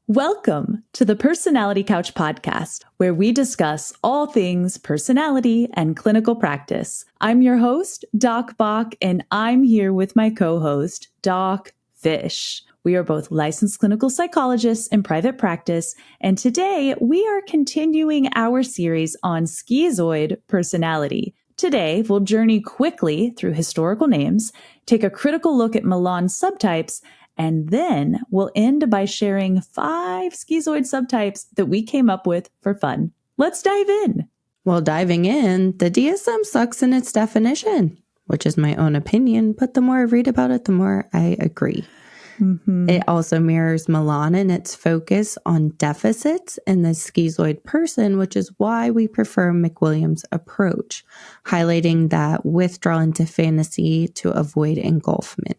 Welcome to the Personality Couch podcast, where we discuss all things personality and clinical practice. I'm your host, Doc Bach, and I'm here with my co-host, Doc Fish. We are both licensed clinical psychologists in private practice, and today we are continuing our series on schizoid personality. Today, we'll journey quickly through historical names, take a critical look at Millon's subtypes, and then we'll end by sharing 5 schizoid subtypes that we came up with for fun. Let's dive in. Well, diving in, the DSM sucks in its definition, which is my own opinion, but the more I read about it, the more I agree. It also mirrors Millon in its focus on deficits in the schizoid person, which is why we prefer McWilliams' approach, highlighting that withdrawal into fantasy to avoid engulfment.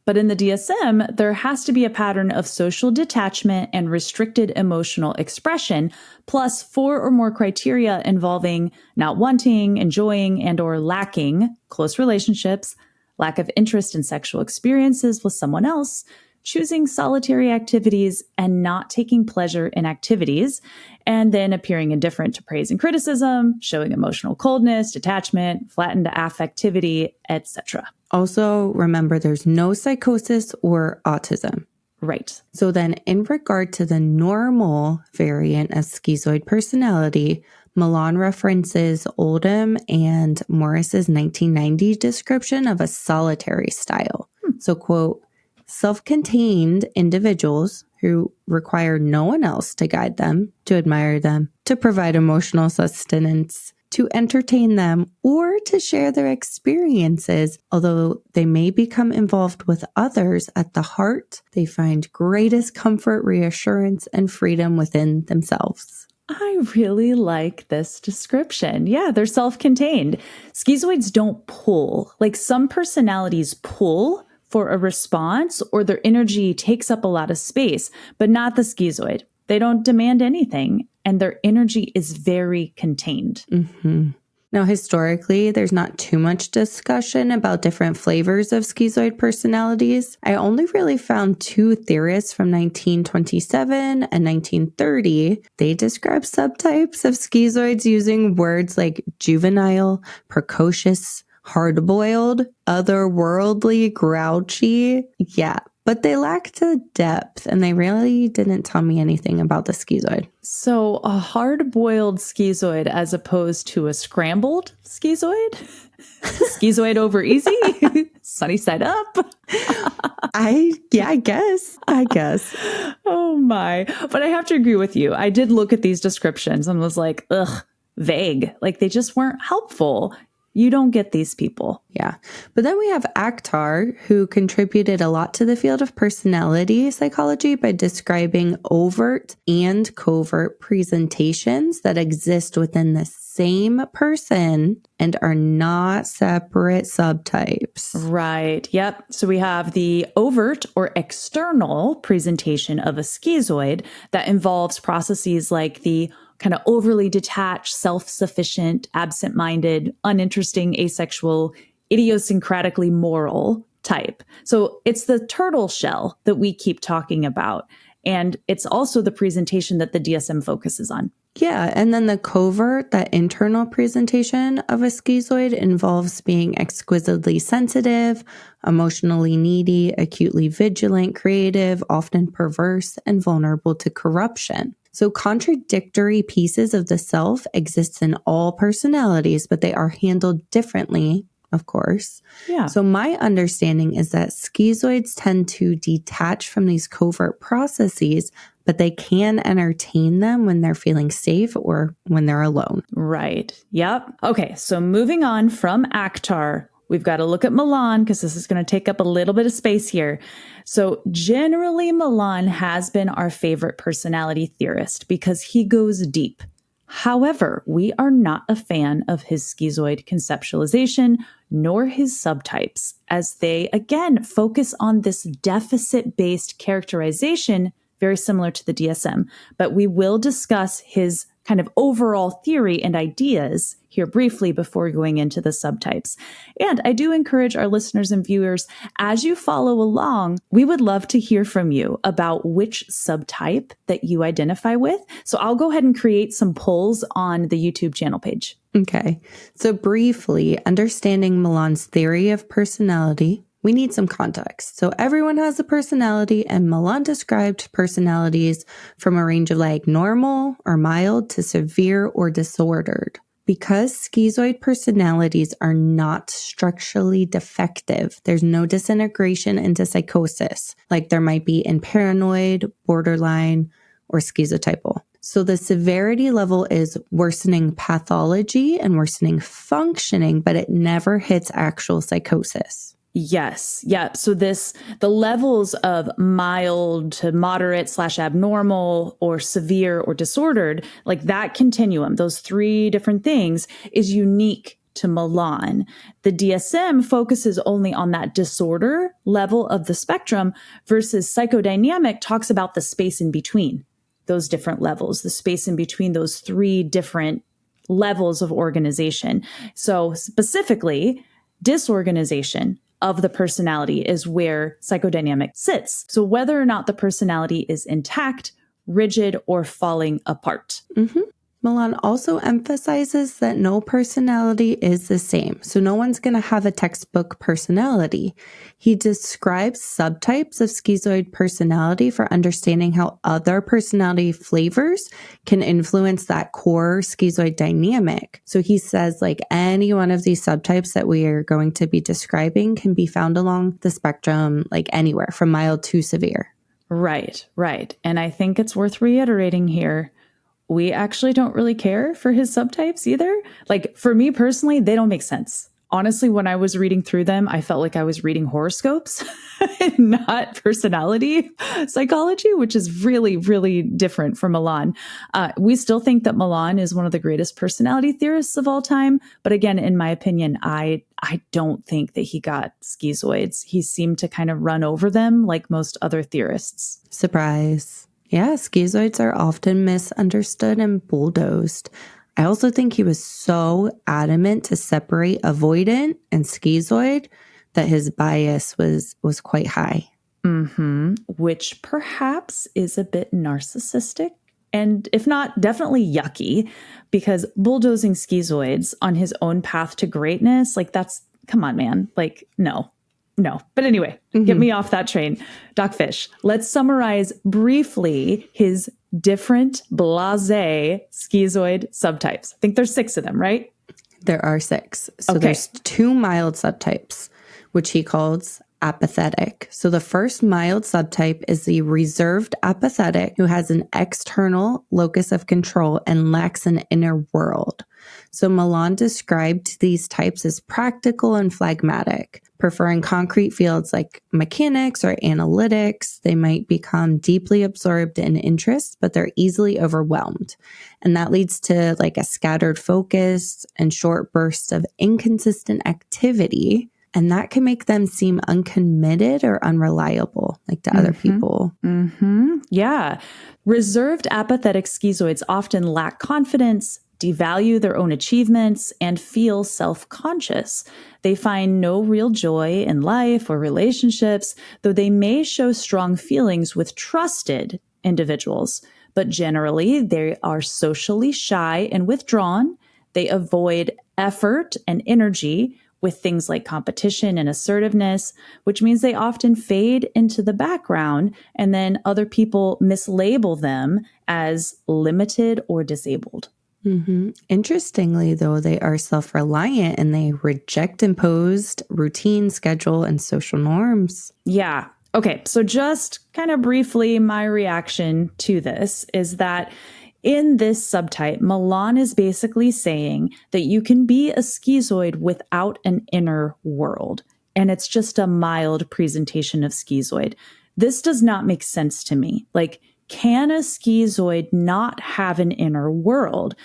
But in the DSM, there has to be a pattern of social detachment and restricted emotional expression, plus 4 or more criteria involving not wanting, enjoying, and or lacking close relationships, lack of interest in sexual experiences with someone else, choosing solitary activities, and not taking pleasure in activities, and then appearing indifferent to praise and criticism, showing emotional coldness, detachment, flattened affectivity, etc. Also, remember there's no psychosis or autism. Right. So then in regard to the normal variant of schizoid personality, Millon references Oldham and Morris's 1990 description of a solitary style. So, quote, self-contained individuals who require no one else to guide them, to admire them, to provide emotional sustenance, to entertain them, or to share their experiences. Although they may become involved with others, at the heart, they find greatest comfort, reassurance, and freedom within themselves. I really like this description. Yeah, they're self-contained. Schizoids don't pull. Like some personalities pull for a response or their energy takes up a lot of space, but not the schizoid. They don't demand anything and their energy is very contained. Now, historically, there's not too much discussion about different flavors of schizoid personalities. I only really found 2 theorists from 1927 and 1930. They describe subtypes of schizoids using words like juvenile, precocious, hard-boiled, otherworldly, grouchy. Yeah, but they lacked the depth and they really didn't tell me anything about the schizoid. So a hard-boiled schizoid as opposed to a scrambled schizoid? Schizoid over easy? Sunny side up? I guess. Oh my. But I have to agree with you. I did look at these descriptions and was like, ugh, vague. Like they just weren't helpful. You don't get these people. Yeah. But then we have Akhtar, who contributed a lot to the field of personality psychology by describing overt and covert presentations that exist within the same person and are not separate subtypes. Right. Yep. So we have the overt or external presentation of a schizoid that involves processes like the kind of overly detached, self-sufficient, absent-minded, uninteresting, asexual, idiosyncratically moral type. So it's the turtle shell that we keep talking about. And it's also the presentation that the DSM focuses on. Yeah, and then the covert, that internal presentation of a schizoid involves being exquisitely sensitive, emotionally needy, acutely vigilant, creative, often perverse, and vulnerable to corruption. So contradictory pieces of the self exist in all personalities, but they are handled differently, of course. Yeah. So my understanding is that schizoids tend to detach from these covert processes, but they can entertain them when they're feeling safe or when they're alone. Right. Yep. Okay. So moving on from Akhtar, we've got to look at Millon because this is going to take up a little bit of space here. So generally, Millon has been our favorite personality theorist because he goes deep. However, we are not a fan of his schizoid conceptualization nor his subtypes, as they, again, focus on this deficit-based characterization very similar to the DSM, but we will discuss his kind of overall theory and ideas here briefly before going into the subtypes. And I do encourage our listeners and viewers, as you follow along, we would love to hear from you about which subtype that you identify with. So I'll go ahead and create some polls on the YouTube channel page. Okay. So briefly, understanding Millon's theory of personality, we need some context. So everyone has a personality, and Millon described personalities from a range of like normal or mild to severe or disordered. Because schizoid personalities are not structurally defective, there's no disintegration into psychosis, like there might be in paranoid, borderline, or schizotypal. So the severity level is worsening pathology and worsening functioning, but it never hits actual psychosis. Yes. Yeah. So the levels of mild to moderate / abnormal or severe or disordered, like that continuum, those three different things is unique to Millon. The DSM focuses only on that disorder level of the spectrum versus psychodynamic talks about the space in between those different levels, the space in between those three different levels of organization. So specifically, disorganization of the personality is where psychodynamic sits. So whether or not the personality is intact, rigid, or falling apart. Mm-hmm. Millon also emphasizes that no personality is the same. So no one's going to have a textbook personality. He describes subtypes of schizoid personality for understanding how other personality flavors can influence that core schizoid dynamic. So he says like any one of these subtypes that we are going to be describing can be found along the spectrum, like anywhere from mild to severe. Right. And I think it's worth reiterating here. We actually don't really care for his subtypes either. Like for me personally, they don't make sense. Honestly, when I was reading through them, I felt like I was reading horoscopes and not personality psychology, which is really, really different from Millon. We still think that Millon is one of the greatest personality theorists of all time. But again, in my opinion, I don't think that he got schizoids. He seemed to kind of run over them like most other theorists. Surprise. Yeah, schizoids are often misunderstood and bulldozed. I also think he was so adamant to separate avoidant and schizoid that his bias was quite high. Mm-hmm. Which perhaps is a bit narcissistic. And if not, definitely yucky, because bulldozing schizoids on his own path to greatness, like that's, come on, man. Like, no. But anyway, get me off that train. Doc Fish, let's summarize briefly his different blasé schizoid subtypes. I think there's 6 of them, right? There are 6. So there's 2 mild subtypes, which he calls apathetic. So the first mild subtype is the reserved apathetic, who has an external locus of control and lacks an inner world. So Millon described these types as practical and phlegmatic, preferring concrete fields like mechanics or analytics. They might become deeply absorbed in interest, but they're easily overwhelmed. And that leads to like a scattered focus and short bursts of inconsistent activity. And that can make them seem uncommitted or unreliable, like to other people. Yeah. Reserved apathetic schizoids often lack confidence, devalue their own achievements, and feel self-conscious. They find no real joy in life or relationships, though they may show strong feelings with trusted individuals. But generally, they are socially shy and withdrawn. They avoid effort and energy with things like competition and assertiveness, which means they often fade into the background, and then other people mislabel them as limited or disabled. Interestingly, though, they are self-reliant and they reject imposed routine, schedule, and social norms. Yeah. Okay. So just kind of briefly, my reaction to this is that in this subtype, Millon is basically saying that you can be a schizoid without an inner world. And it's just a mild presentation of schizoid. This does not make sense to me. Like, can a schizoid not have an inner world?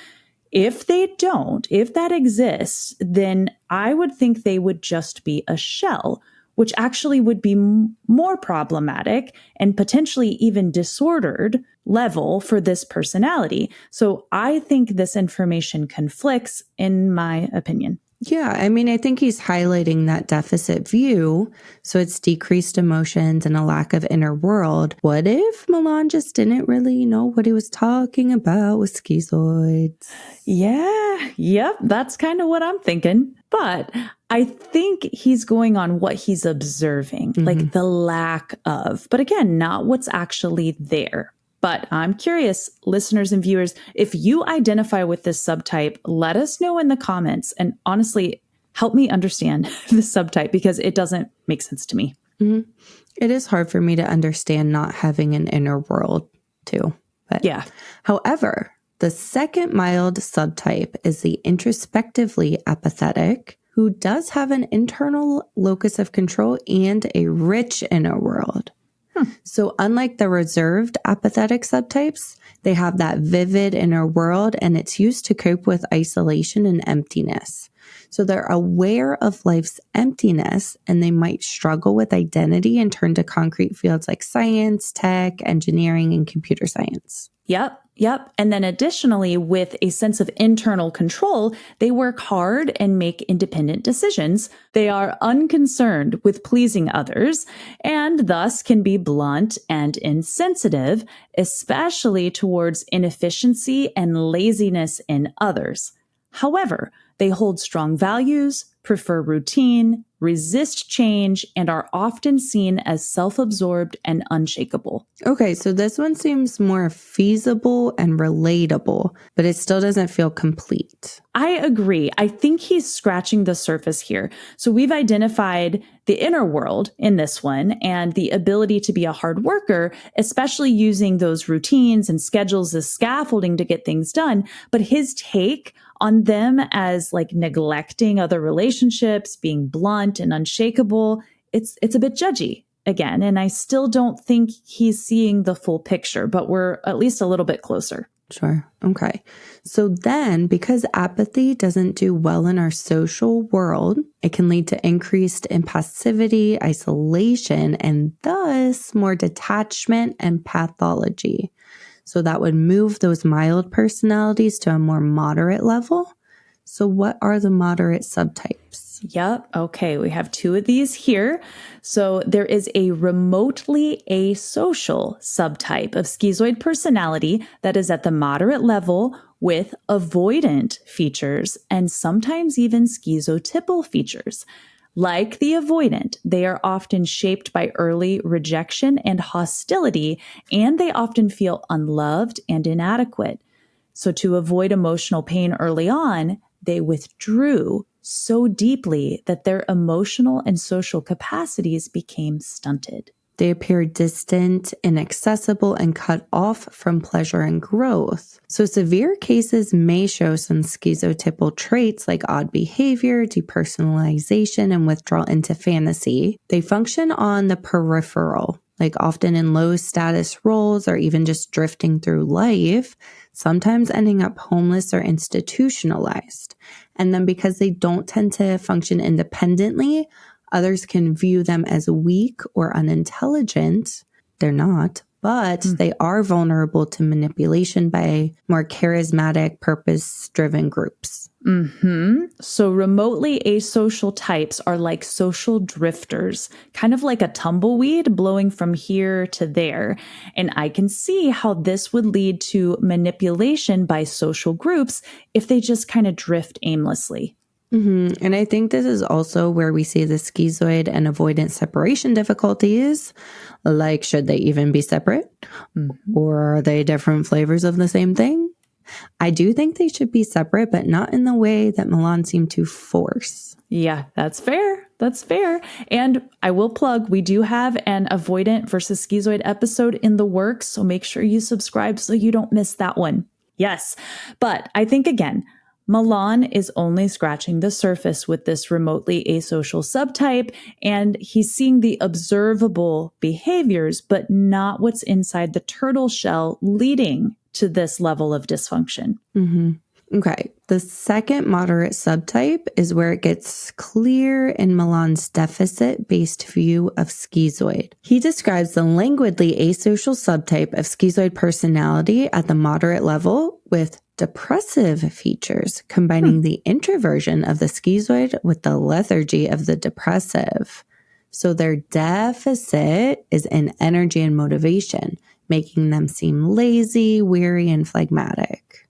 If they don't, if that exists, then I would think they would just be a shell, which actually would be more problematic and potentially even disordered level for this personality. So I think this information conflicts, in my opinion. Yeah, I mean, I think he's highlighting that deficit view. So it's decreased emotions and a lack of inner world. What if Millon just didn't really know what he was talking about with schizoids? Yeah, yep, that's kind of what I'm thinking. But I think he's going on what he's observing, like the lack of, but again, not what's actually there. But I'm curious, listeners and viewers, if you identify with this subtype, let us know in the comments. And honestly, help me understand the subtype because it doesn't make sense to me. Mm-hmm. It is hard for me to understand not having an inner world too. But yeah. However, the second mild subtype is the introspectively apathetic, who does have an internal locus of control and a rich inner world. So unlike the reserved apathetic subtypes, they have that vivid inner world and it's used to cope with isolation and emptiness. So they're aware of life's emptiness and they might struggle with identity and turn to concrete fields like science, tech, engineering, and computer science. Yep. And then additionally, with a sense of internal control, they work hard and make independent decisions. They are unconcerned with pleasing others and thus can be blunt and insensitive, especially towards inefficiency and laziness in others. However, they hold strong values, prefer routine, resist change, and are often seen as self-absorbed and unshakable. Okay, so this one seems more feasible and relatable, but it still doesn't feel complete. I agree. I think he's scratching the surface here. So we've identified the inner world in this one and the ability to be a hard worker, especially using those routines and schedules as scaffolding to get things done. But his take on them as like neglecting other relationships, being blunt and unshakable, it's a bit judgy again. And I still don't think he's seeing the full picture, but we're at least a little bit closer. Sure. Okay. So then, because apathy doesn't do well in our social world, it can lead to increased impassivity, isolation, and thus more detachment and pathology. So that would move those mild personalities to a more moderate level. So what are the moderate subtypes? Yep. Okay. We have two of these here. So there is a remotely asocial subtype of schizoid personality that is at the moderate level with avoidant features and sometimes even schizotypal features. Like the avoidant, they are often shaped by early rejection and hostility, and they often feel unloved and inadequate. So to avoid emotional pain early on, they withdrew so deeply that their emotional and social capacities became stunted. They appear distant, inaccessible, and cut off from pleasure and growth. So severe cases may show some schizotypal traits like odd behavior, depersonalization, and withdrawal into fantasy. They function on the peripheral, like often in low status roles or even just drifting through life, sometimes ending up homeless or institutionalized. And then because they don't tend to function independently, others can view them as weak or unintelligent. They're not, but they are vulnerable to manipulation by more charismatic, purpose-driven groups. So remotely asocial types are like social drifters, kind of like a tumbleweed blowing from here to there. And I can see how this would lead to manipulation by social groups if they just kind of drift aimlessly. And I think this is also where we see the schizoid and avoidant separation difficulties. Like, should they even be separate? Or are they different flavors of the same thing? I do think they should be separate, but not in the way that Millon seemed to force. Yeah, that's fair. That's fair. And I will plug, we do have an avoidant versus schizoid episode in the works, so make sure you subscribe so you don't miss that one. Yes. But I think, again, Millon is only scratching the surface with this remotely asocial subtype, and he's seeing the observable behaviors, but not what's inside the turtle shell leading to this level of dysfunction. Okay. The second moderate subtype is where it gets clear in Millon's deficit-based view of schizoid. He describes the languidly asocial subtype of schizoid personality at the moderate level with depressive features, combining the introversion of the schizoid with the lethargy of the depressive. So their deficit is in energy and motivation, making them seem lazy, weary, and phlegmatic.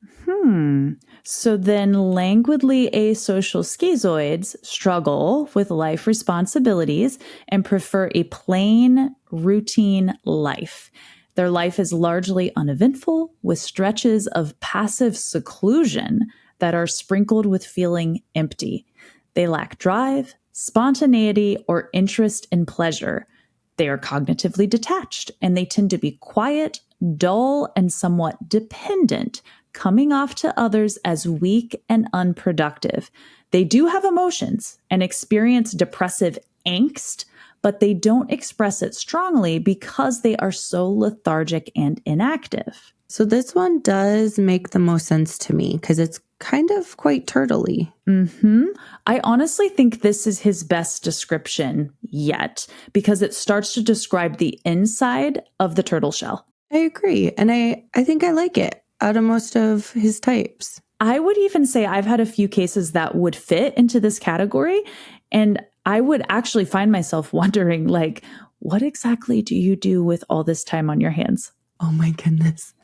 So then languidly asocial schizoids struggle with life responsibilities and prefer a plain, routine life. Their life is largely uneventful, with stretches of passive seclusion that are sprinkled with feeling empty. They lack drive, spontaneity, or interest in pleasure. They are cognitively detached, and they tend to be quiet, dull, and somewhat dependent, coming off to others as weak and unproductive. They do have emotions and experience depressive angst, but they don't express it strongly because they are so lethargic and inactive. So this one does make the most sense to me because it's kind of quite turtley. I honestly think this is his best description yet because it starts to describe the inside of the turtle shell. I agree. And I think I like it out of most of his types. I would even say I've had a few cases that would fit into this category. And I would actually find myself wondering, like, what exactly do you do with all this time on your hands? Oh my goodness.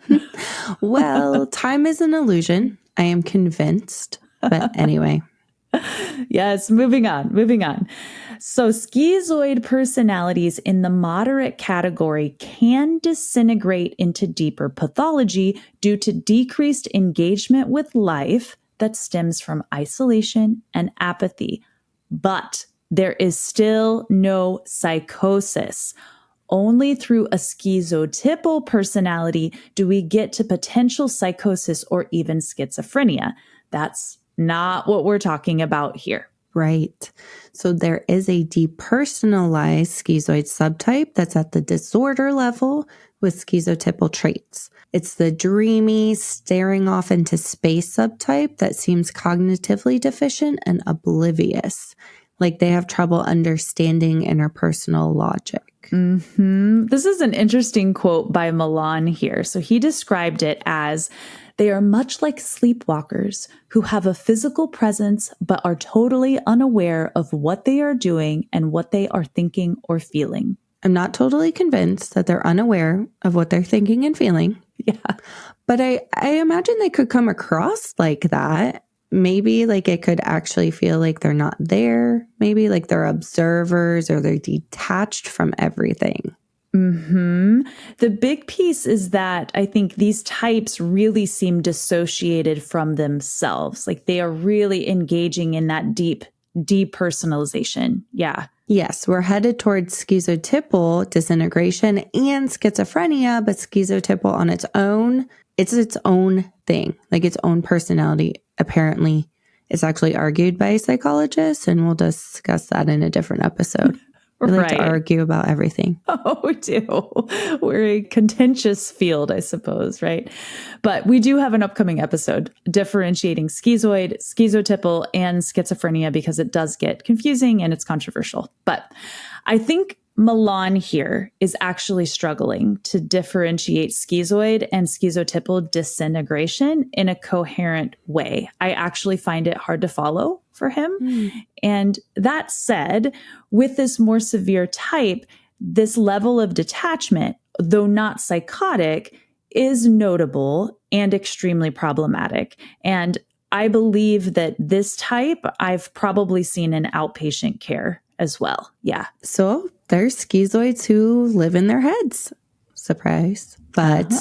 Well, time is an illusion. I am convinced. But anyway. Yes, moving on. So schizoid personalities in the moderate category can disintegrate into deeper pathology due to decreased engagement with life that stems from isolation and apathy. But there is still no psychosis. Only through a schizotypal personality do we get to potential psychosis or even schizophrenia. That's not what we're talking about here. Right. So there is a depersonalized schizoid subtype that's at the disorder level with schizotypal traits. It's the dreamy, staring off into space subtype that seems cognitively deficient and oblivious, like they have trouble understanding interpersonal logic. This is an interesting quote by Millon here. So he described it as, they are much like sleepwalkers who have a physical presence but are totally unaware of what they are doing and what they are thinking or feeling. I'm not totally convinced that they're unaware of what they're thinking and feeling. Yeah. But I imagine they could come across like that. Maybe like it could actually feel like they're not there. Maybe like they're observers or they're detached from everything. The big piece is that I think these types really seem dissociated from themselves. Like they are really engaging in that deep depersonalization. Yeah. Yes, we're headed towards schizotypal disintegration and schizophrenia, but schizotypal on its own, it's its own thing, like its own personality. Apparently, it's actually argued by psychologists, and we'll discuss that in a different episode. We like to argue about everything. Oh, we do. We're a contentious field, I suppose, right? But we do have an upcoming episode differentiating schizoid, schizotypal, and schizophrenia because it does get confusing and it's controversial. But I think Millon here is actually struggling to differentiate schizoid and schizotypal disintegration in a coherent way. I actually find it hard to follow for him. And that said, with this more severe type, this level of detachment, though not psychotic, is notable and extremely problematic. And I believe that this type I've probably seen in outpatient care as well. Yeah. So there's schizoids who live in their heads. Surprise. But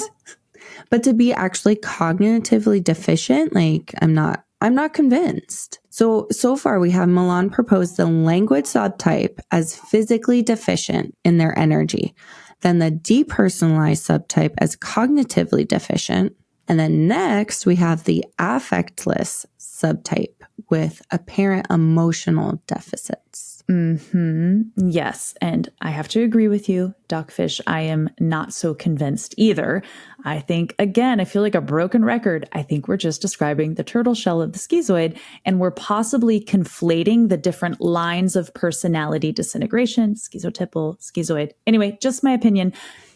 to be actually cognitively deficient, like I'm not convinced. So far we have Millon propose the languid subtype as physically deficient in their energy, then the depersonalized subtype as cognitively deficient, and then next we have the affectless subtype with apparent emotional deficits. Yes. And I have to agree with you, Dogfish. I am not so convinced either. I think, again, I feel like a broken record. I think we're just describing the turtle shell of the schizoid, and we're possibly conflating the different lines of personality disintegration, schizotypal, schizoid. Anyway, just my opinion.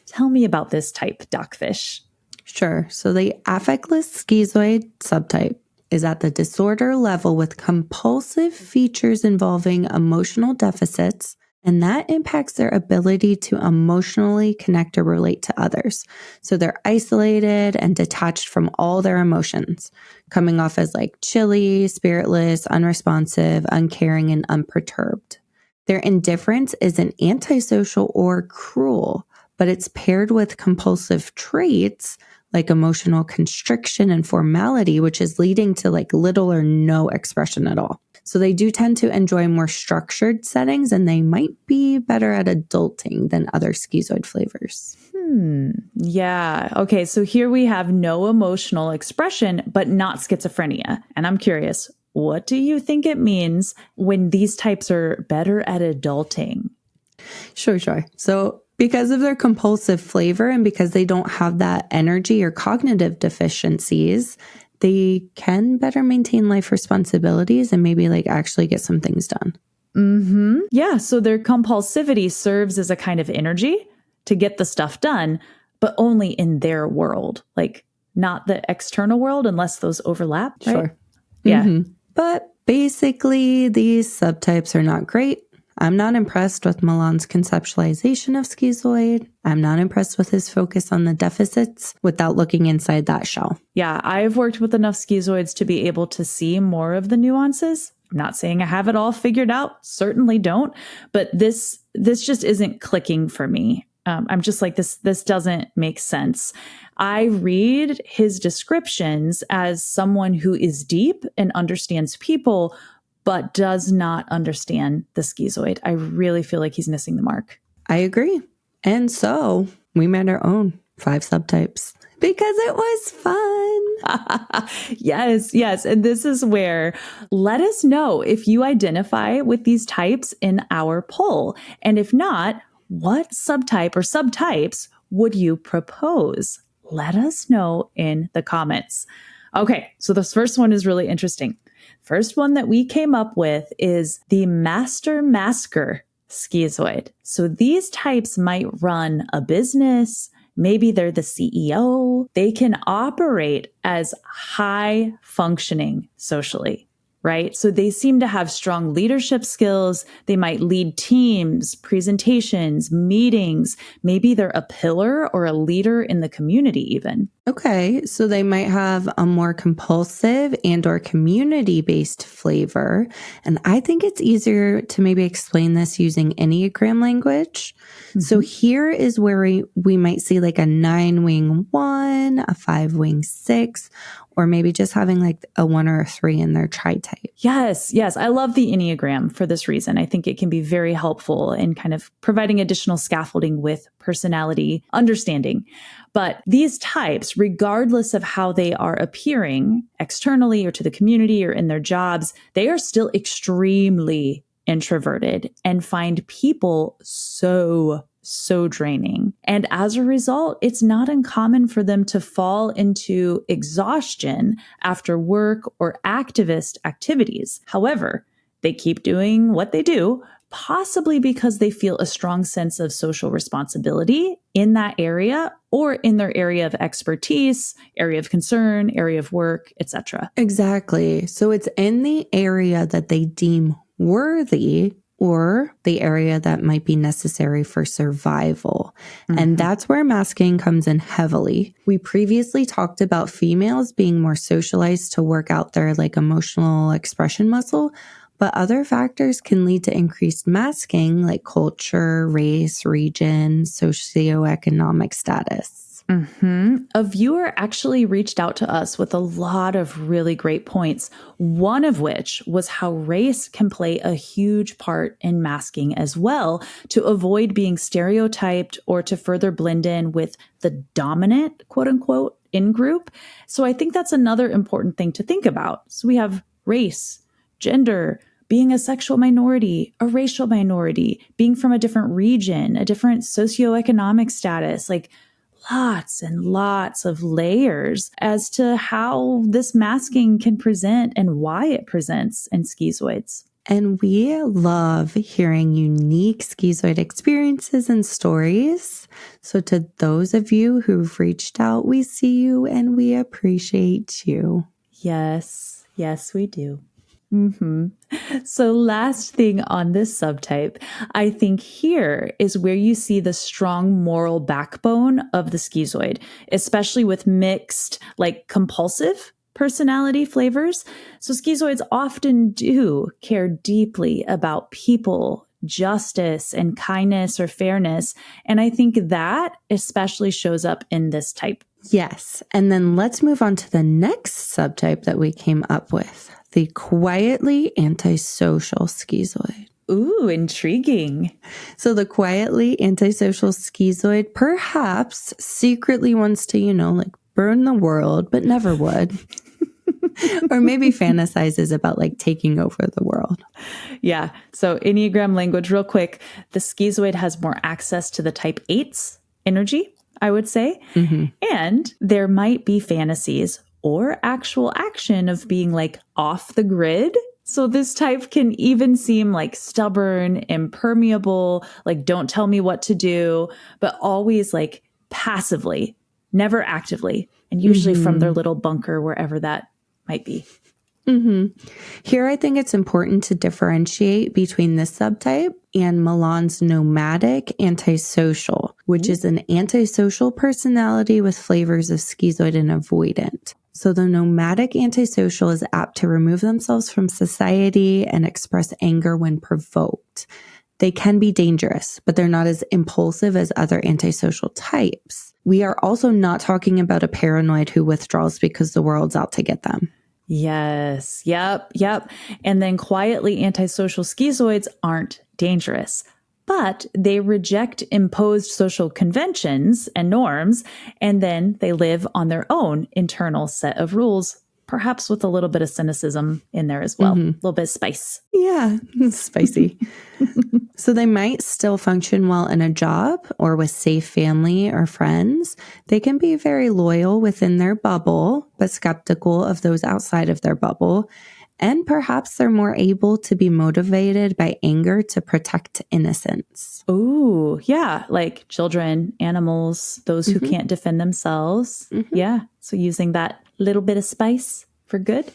Tell me about this type, Dogfish. Sure. So the affectless schizoid subtype is at the disorder level with compulsive features involving emotional deficits, and that impacts their ability to emotionally connect or relate to others. So they're isolated and detached from all their emotions, coming off as like chilly, spiritless, unresponsive, uncaring, and unperturbed. Their indifference isn't antisocial or cruel, but it's paired with compulsive traits like emotional constriction and formality, which is leading to like little or no expression at all. So they do tend to enjoy more structured settings, and they might be better at adulting than other schizoid flavors. Yeah. Okay. So here we have no emotional expression, but not schizophrenia. And I'm curious, what do you think it means when these types are better at adulting? Sure. So because of their compulsive flavor and because they don't have that energy or cognitive deficiencies, they can better maintain life responsibilities and maybe like actually get some things done. Yeah. So their compulsivity serves as a kind of energy to get the stuff done, but only in their world, like not the external world, unless those overlap. Right? Sure. Yeah. But basically, these subtypes are not great. I'm not impressed with Millon's conceptualization of schizoid. I'm not impressed with his focus on the deficits without looking inside that shell. Yeah. I've worked with enough schizoids to be able to see more of the nuances. I'm not saying I have it all figured out. Certainly don't. But this just isn't clicking for me. I'm just like, this doesn't make sense. I read his descriptions as someone who is deep and understands people, but does not understand the schizoid. I really feel like he's missing the mark. I agree. And so we made our own 5 subtypes because it was fun. Yes. And this is where let us know if you identify with these types in our poll. And if not, what subtype or subtypes would you propose? Let us know in the comments. Okay, so this first one is really interesting. First one that we came up with is the master masker schizoid. So these types might run a business. Maybe they're the CEO. They can operate as high functioning socially, right? So they seem to have strong leadership skills. They might lead teams, presentations, meetings. Maybe they're a pillar or a leader in the community even. Okay, so they might have a more compulsive and or community-based flavor. And I think it's easier to maybe explain this using Enneagram language. So here is where we might see like a 9-wing 1, a 5-wing 6, or maybe just having like a 1 or a 3 in their tri-type. Yes. I love the Enneagram for this reason. I think it can be very helpful in kind of providing additional scaffolding with personality understanding. But these types, regardless of how they are appearing externally or to the community or in their jobs, they are still extremely introverted and find people so draining. And as a result, it's not uncommon for them to fall into exhaustion after work or activist activities. However, they keep doing what they do, possibly because they feel a strong sense of social responsibility in that area or in their area of expertise, area of concern, area of work, etc. Exactly. So it's in the area that they deem worthy or the area that might be necessary for survival. And that's where masking comes in heavily. We previously talked about females being more socialized to work out their like emotional expression muscle, but other factors can lead to increased masking like culture, race, region, socioeconomic status. A viewer actually reached out to us with a lot of really great points, one of which was how race can play a huge part in masking as well to avoid being stereotyped or to further blend in with the dominant, quote unquote, in-group. So I think that's another important thing to think about. So we have race, gender, being a sexual minority, a racial minority, being from a different region, a different socioeconomic status, like lots and lots of layers as to how this masking can present and why it presents in schizoids. And we love hearing unique schizoid experiences and stories. So to those of you who've reached out, we see you and we appreciate you. Yes, we do. So last thing on this subtype, I think here is where you see the strong moral backbone of the schizoid, especially with mixed, like compulsive personality flavors. So schizoids often do care deeply about people, justice, and kindness or fairness. And I think that especially shows up in this type. Yes. And then let's move on to the next subtype that we came up with, the quietly antisocial schizoid. Ooh, intriguing. So the quietly antisocial schizoid perhaps secretly wants to, like burn the world, but never would. Or maybe fantasizes about like taking over the world. Yeah. So Enneagram language, real quick, the schizoid has more access to the type 8's energy, I would say. And there might be fantasies or actual action of being like off the grid. So this type can even seem like stubborn, impermeable, like don't tell me what to do, but always like passively, never actively, and usually from their little bunker, wherever that might be. Here, I think it's important to differentiate between this subtype and Millon's nomadic antisocial, which is an antisocial personality with flavors of schizoid and avoidant. So the nomadic antisocial is apt to remove themselves from society and express anger when provoked. They can be dangerous, but they're not as impulsive as other antisocial types. We are also not talking about a paranoid who withdraws because the world's out to get them. Yes. Yep. And then quietly antisocial schizoids aren't dangerous, but they reject imposed social conventions and norms, and then they live on their own internal set of rules, perhaps with a little bit of cynicism in there as well. A little bit of spice. Yeah, spicy. So they might still function well in a job or with safe family or friends. They can be very loyal within their bubble, but skeptical of those outside of their bubble. And perhaps they're more able to be motivated by anger to protect innocence. Ooh, yeah, like children, animals, those who can't defend themselves. Yeah, so using that little bit of spice for good.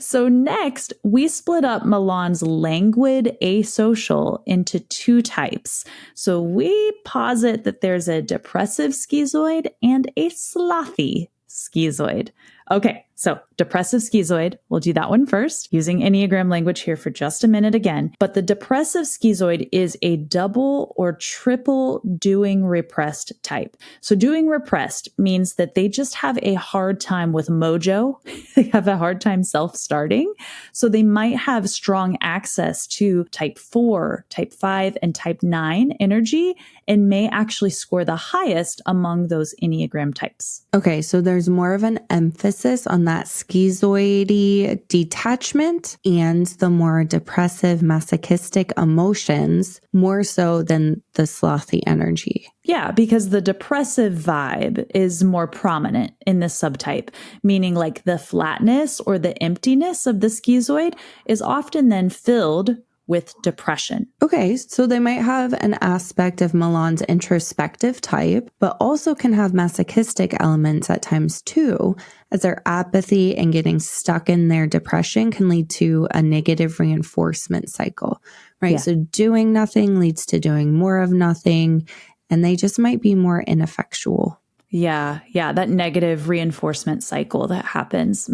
So next, we split up Millon's languid asocial into two types. So we posit that there's a depressive schizoid and a slothy schizoid. Okay, so depressive schizoid, we'll do that one first, using Enneagram language here for just a minute again. But the depressive schizoid is a double or triple doing repressed type. So doing repressed means that they just have a hard time with mojo. They have a hard time self-starting. So they might have strong access to type 4, type 5, and type 9 energy, and may actually score the highest among those Enneagram types. Okay, so there's more of an emphasis on that schizoidy detachment and the more depressive, masochistic emotions, more so than the slothy energy. Yeah, because the depressive vibe is more prominent in this subtype, meaning like the flatness or the emptiness of the schizoid is often then filled with depression. Okay, so they might have an aspect of Millon's introspective type, but also can have masochistic elements at times too, as their apathy and getting stuck in their depression can lead to a negative reinforcement cycle, right? Yeah. So doing nothing leads to doing more of nothing, and they just might be more ineffectual. Yeah, that negative reinforcement cycle that happens.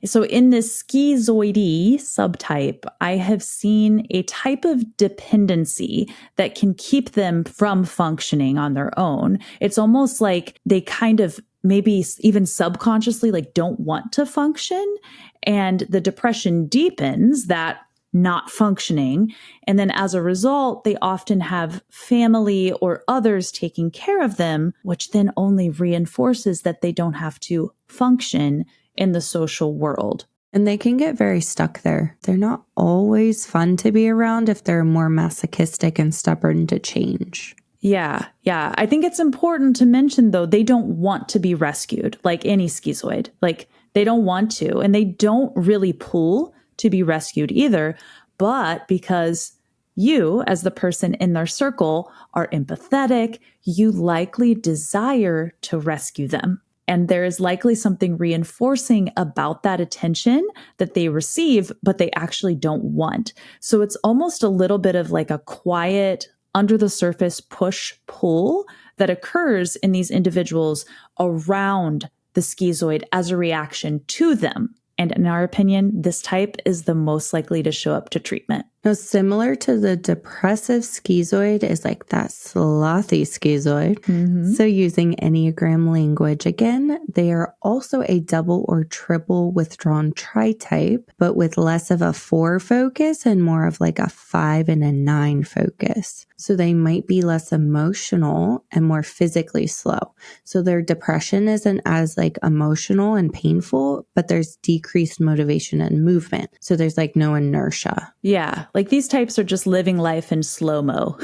So in this schizoidy subtype, I have seen a type of dependency that can keep them from functioning on their own. It's almost like they kind of maybe even subconsciously like don't want to function, and the depression deepens that not functioning. And then as a result, they often have family or others taking care of them, which then only reinforces that they don't have to function in the social world. And they can get very stuck there. They're not always fun to be around if they're more masochistic and stubborn to change. Yeah. I think it's important to mention, though, they don't want to be rescued like any schizoid. Like, they don't want to, and they don't really pull to be rescued either. But because you, as the person in their circle, are empathetic, you likely desire to rescue them. And there is likely something reinforcing about that attention that they receive, but they actually don't want. So it's almost a little bit of like a quiet, under the surface push-pull that occurs in these individuals around the schizoid as a reaction to them. And in our opinion, this type is the most likely to show up to treatment. Now, similar to the depressive schizoid is like that slothy schizoid. Mm-hmm. So using Enneagram language again, they are also a double or triple withdrawn tri-type, but with less of a 4 focus and more of like a 5 and a 9 focus. So they might be less emotional and more physically slow. So their depression isn't as like emotional and painful, but there's decreased motivation and movement. So there's like no inertia. Yeah. Like, these types are just living life in slow-mo.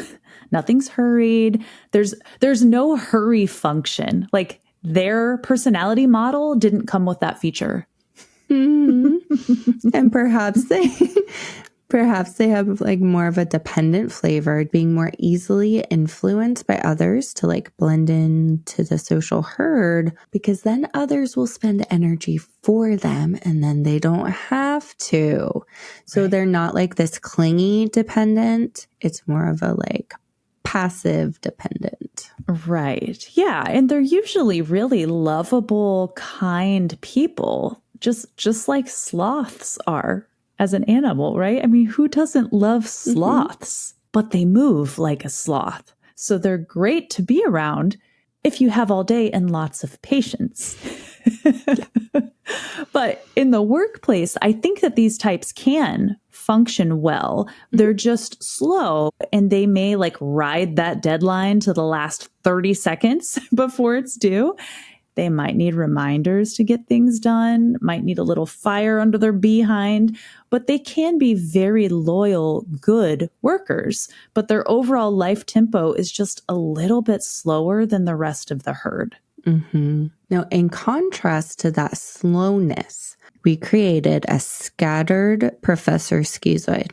Nothing's hurried. There's no hurry function. Like, their personality model didn't come with that feature. Mm-hmm. And perhaps they have like more of a dependent flavor, being more easily influenced by others to like blend into the social herd, because then others will spend energy for them and then they don't have to. So Right. They're not like this clingy dependent. It's more of a like passive dependent. Right. Yeah. And they're usually really lovable, kind people, just like sloths are as an animal, right? I mean, who doesn't love sloths? Mm-hmm. But they move like a sloth. So they're great to be around if you have all day and lots of patience. But in the workplace, I think that these types can function well. They're just slow, and they may like ride that deadline to the last 30 seconds before it's due. They might need reminders to get things done, might need a little fire under their behind, but they can be very loyal, good workers. But their overall life tempo is just a little bit slower than the rest of the herd. Mm-hmm. Now, in contrast to that slowness, we created a scattered professor schizoid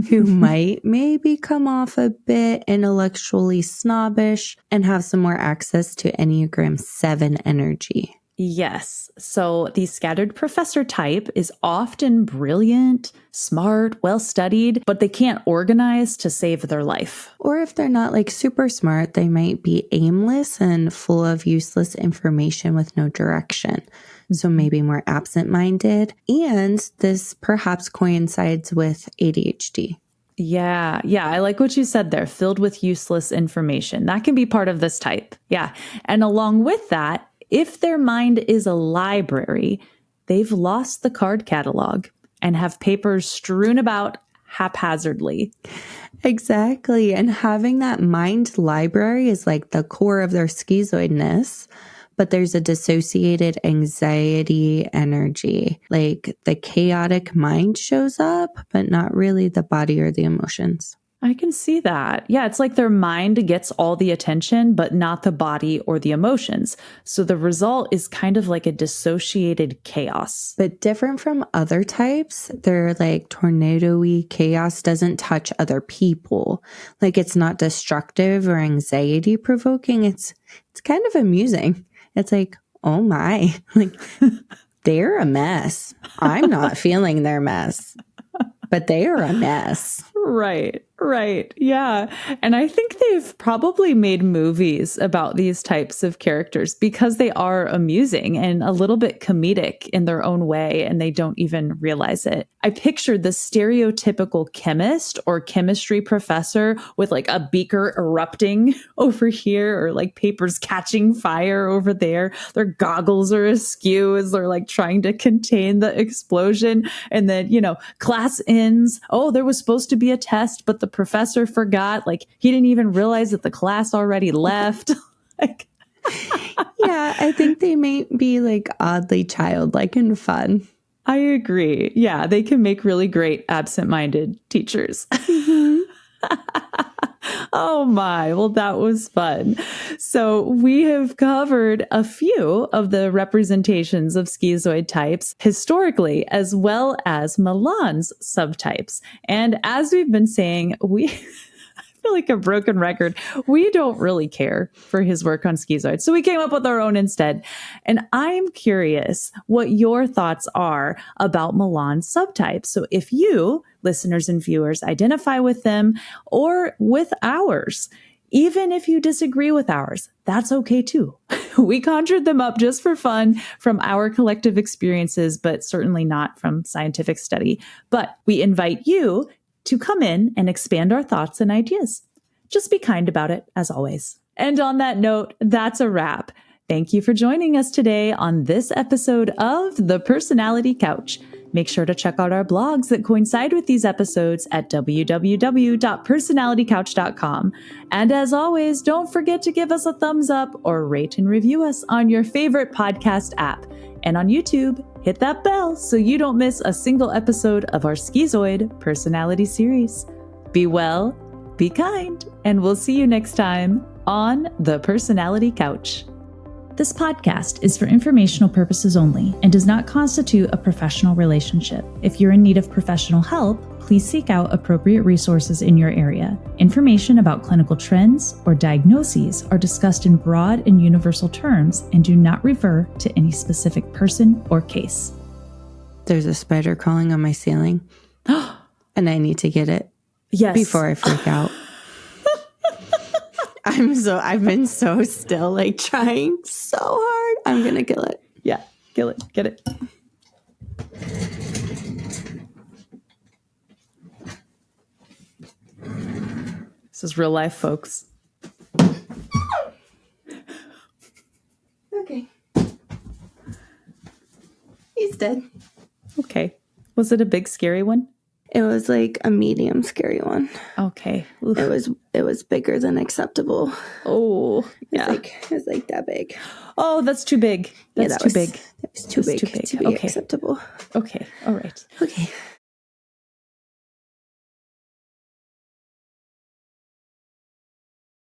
who might maybe come off a bit intellectually snobbish and have some more access to Enneagram 7 energy. Yes. So the scattered professor type is often brilliant, smart, well-studied, but they can't organize to save their life. Or if they're not like super smart, they might be aimless and full of useless information with no direction. So maybe more absent-minded. And this perhaps coincides with ADHD. Yeah. I like what you said there, filled with useless information. That can be part of this type. Yeah. And along with that, if their mind is a library, they've lost the card catalog and have papers strewn about haphazardly. Exactly. And having that mind library is like the core of their schizoidness. But there's a dissociated anxiety energy. Like the chaotic mind shows up, but not really the body or the emotions. I can see that. Yeah, it's like their mind gets all the attention, but not the body or the emotions. So the result is kind of like a dissociated chaos. But different from other types, their like tornado-y chaos doesn't touch other people. Like it's not destructive or anxiety provoking. It's kind of amusing. It's like, oh my, like they're a mess. I'm not feeling their mess, but they are a mess. Right. Yeah. And I think they've probably made movies about these types of characters because they are amusing and a little bit comedic in their own way, and they don't even realize it. I pictured the stereotypical chemist or chemistry professor with like a beaker erupting over here or like papers catching fire over there. Their goggles are askew as they're like trying to contain the explosion. And then, class ends. Oh, there was supposed to be a test, but the professor forgot. Like he didn't even realize that the class already left. Yeah, I think they may be like oddly childlike and fun. I agree. Yeah, they can make really great absent-minded teachers. Oh my, well, that was fun. So we have covered a few of the representations of schizoid types historically, as well as Millon's subtypes. And as we've been saying, I feel like a broken record. We don't really care for his work on schizoid. So we came up with our own instead. And I'm curious what your thoughts are about Millon's subtypes. So if you, listeners and viewers, identify with them or with ours, even if you disagree with ours, that's okay too. We conjured them up just for fun from our collective experiences, but certainly not from scientific study. But we invite you to come in and expand our thoughts and ideas. Just be kind about it, as always. And on that note, that's a wrap. Thank you for joining us today on this episode of The Personality Couch. Make sure to check out our blogs that coincide with these episodes at www.personalitycouch.com. And as always, don't forget to give us a thumbs up or rate and review us on your favorite podcast app. And on YouTube, hit that bell so you don't miss a single episode of our Schizoid personality series. Be well, be kind, and we'll see you next time on The Personality Couch. This podcast is for informational purposes only and does not constitute a professional relationship. If you're in need of professional help, please seek out appropriate resources in your area. Information about clinical trends or diagnoses are discussed in broad and universal terms and do not refer to any specific person or case. There's a spider crawling on my ceiling, and I need to get it before I freak out. I've been so still, like trying so hard. I'm going to kill it. Yeah, kill it. Get it. This is real life, folks. Okay. He's dead. Okay. Was it a big, scary one? It was like a medium scary one. Okay. Oof. It was bigger than acceptable. Oh, yeah. It was like that big. Oh, that's too big. That's too big. That was too big to be acceptable. Okay. All right. Okay.